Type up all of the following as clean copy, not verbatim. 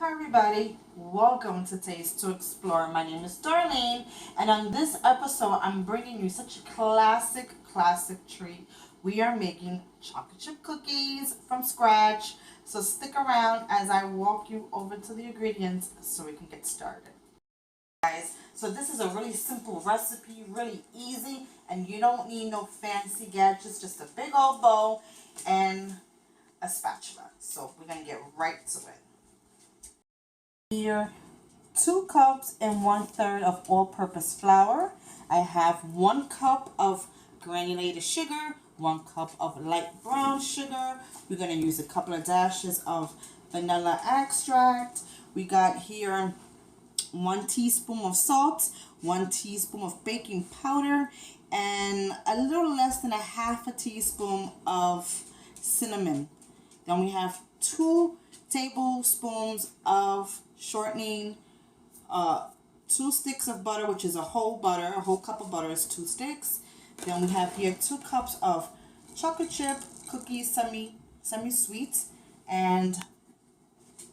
Hi everybody, welcome to Taste to Explore. My name is Darlene, and on this episode I'm bringing you such a classic treat. We are making chocolate chip cookies from scratch, so stick around as I walk you over to the ingredients so we can get started. Guys, so this is a really simple recipe, really easy, and you don't need no fancy gadgets, just a big old bowl and a spatula. So we're going to get right to it. Here, 2 cups and 1/3 of all-purpose flour. I have 1 cup of granulated sugar, 1 cup of light brown sugar. We're going to use a couple of dashes of vanilla extract. We got here 1 teaspoon of salt, 1 teaspoon of baking powder, and a little less than a half a teaspoon of cinnamon. Then we have 2 tablespoons of shortening, 2 sticks of butter, which is a whole cup of butter is 2 sticks. Then we have here 2 cups of chocolate chip cookies, semi-sweet, and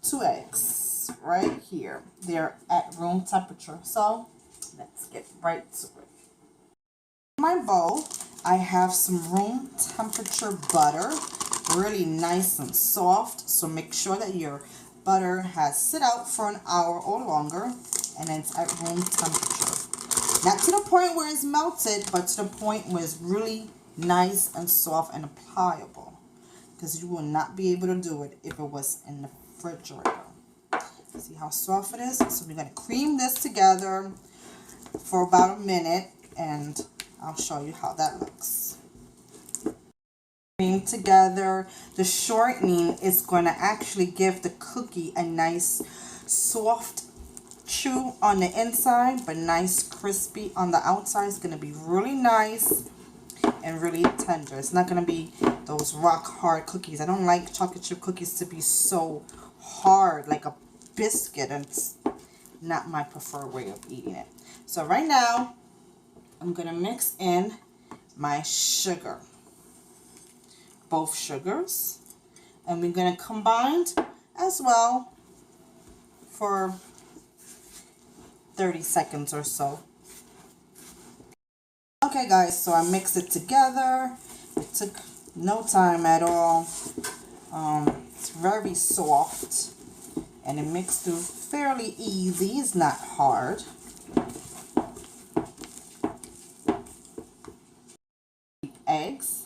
2 eggs right here. They're at room temperature. So let's get right to it. In my bowl, I have some room temperature butter, really nice and soft. So make sure that your butter has sit out for an hour or longer, and it's at room temperature. Not to the point where it's melted, but to the point where it's really nice and soft and pliable, because you will not be able to do it if it was in the refrigerator. See how soft it is? So we're going to cream this together for about a minute, and I'll show you how that looks. Cream together. The shortening is going to actually give the cookie a nice soft chew on the inside, but nice crispy on the outside. It's going to be really nice and really tender. It's not going to be those rock hard cookies. I don't like chocolate chip cookies to be so hard like a biscuit, and it's not my preferred way of eating it. So right now I'm going to mix in my sugar, both sugars, and we're going to combine as well for 30 seconds or so. Okay guys, so I mixed it together. It took no time at all. It's very soft, and it mixed through fairly easy. It's not hard. Eggs.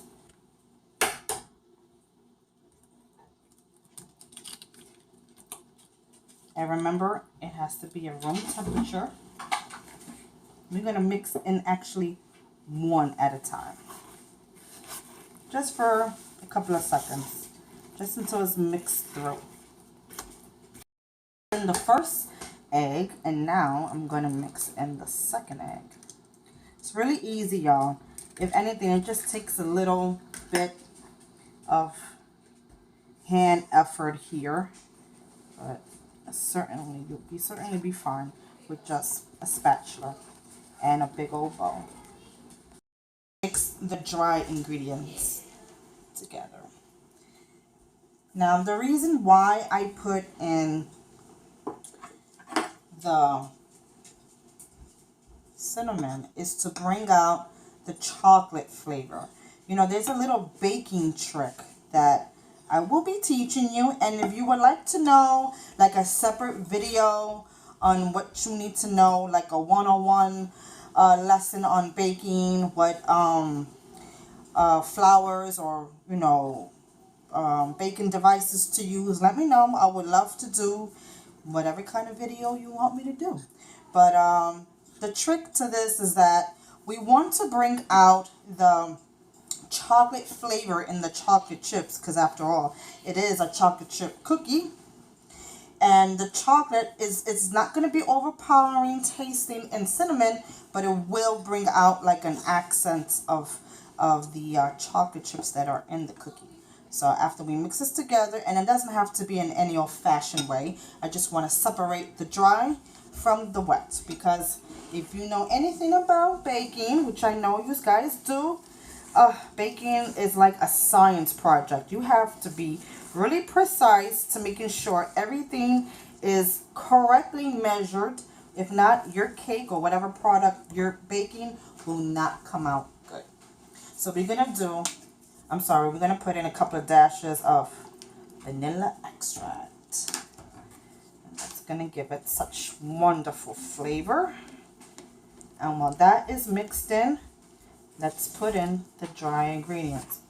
And remember, it has to be at room temperature. We're going to mix in actually one at a time, just for a couple of seconds, just until it's mixed through. In the first egg, and now I'm going to mix in the second egg. It's really easy, y'all. If anything, it just takes a little bit of hand effort here, but certainly you'll certainly be fine with just a spatula and a big old bowl. Mix the dry ingredients together. Now the reason why I put in the cinnamon is to bring out the chocolate flavor. You know, there's a little baking trick that I will be teaching you, and if you would like to know like a separate video on what you need to know, like a 101 lesson on baking, what flours or baking devices to use, let me know. I would love to do whatever kind of video you want me to do. But the trick to this is that we want to bring out the chocolate flavor in the chocolate chips, because after all, it is a chocolate chip cookie, and the chocolate is not going to be overpowering tasting in cinnamon, but it will bring out like an accent of the chocolate chips that are in the cookie. So after we mix this together, and it doesn't have to be in any old-fashioned way, I just want to separate the dry from the wet, because if you know anything about baking, which I know you guys do, baking is like a science project. You have to be really precise to making sure everything is correctly measured. If not, your cake or whatever product you're baking will not come out good. So we're gonna do, we're gonna put in a couple of dashes of vanilla extract. And that's gonna give it such wonderful flavor. And while that is mixed in, let's put in the dry ingredients.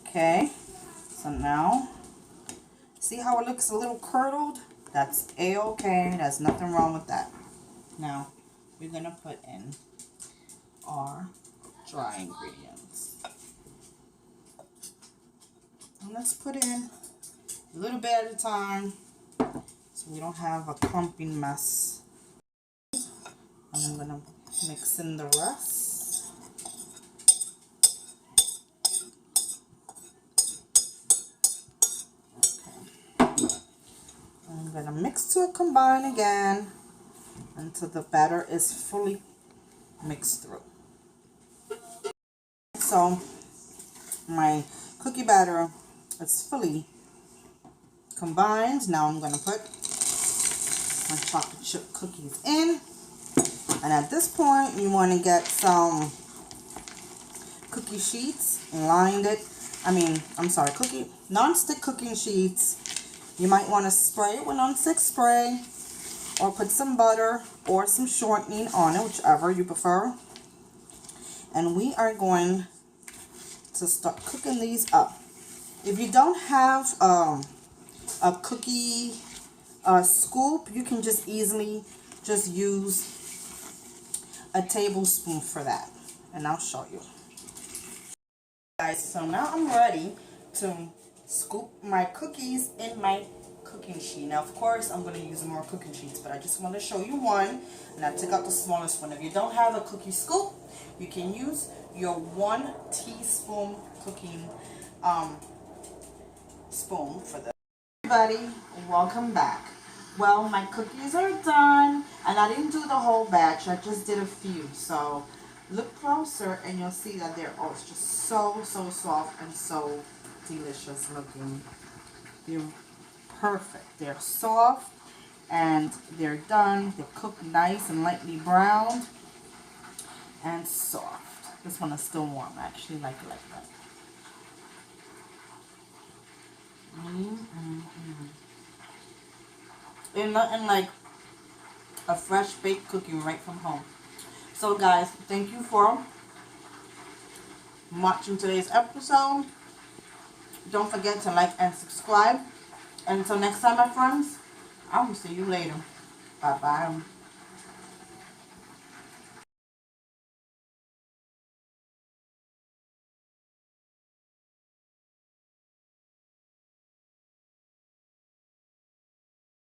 Okay, so now, see how it looks a little curdled? That's a-okay, there's nothing wrong with that. Now, we're gonna put in our dry ingredients. And let's put in a little bit at a time so we don't have a clumping mess. And I'm gonna mix in the rest. Okay. I'm gonna mix to combine again until the batter is fully mixed through. So my cookie batter is fully combined. Now I'm gonna put my chocolate chip cookies in. And at this point, you want to get some cookie sheets and lined it. Non-stick cooking sheets. You might want to spray it with non-stick spray or put some butter or some shortening on it, whichever you prefer. And we are going to start cooking these up. If you don't have a cookie scoop, you can just easily just use a tablespoon for that, and I'll show you. Guys, so now I'm ready to scoop my cookies in my cooking sheet. Now, of course, I'm going to use more cooking sheets, but I just want to show you one, and I took out the smallest one. If you don't have a cookie scoop, you can use your 1 teaspoon cooking spoon for this. Everybody, welcome back. Well, my cookies are done, and I didn't do the whole batch. I just did a few. So look closer, and you'll see that they're just so soft and so delicious looking. They're perfect. They're soft, and they're done. They're cooked nice and lightly browned and soft. This one is still warm. I actually like it like that. There's nothing like a fresh baked cookie right from home. So guys, thank you for watching today's episode. Don't forget to like and subscribe. And until next time, my friends, I will see you later. Bye bye.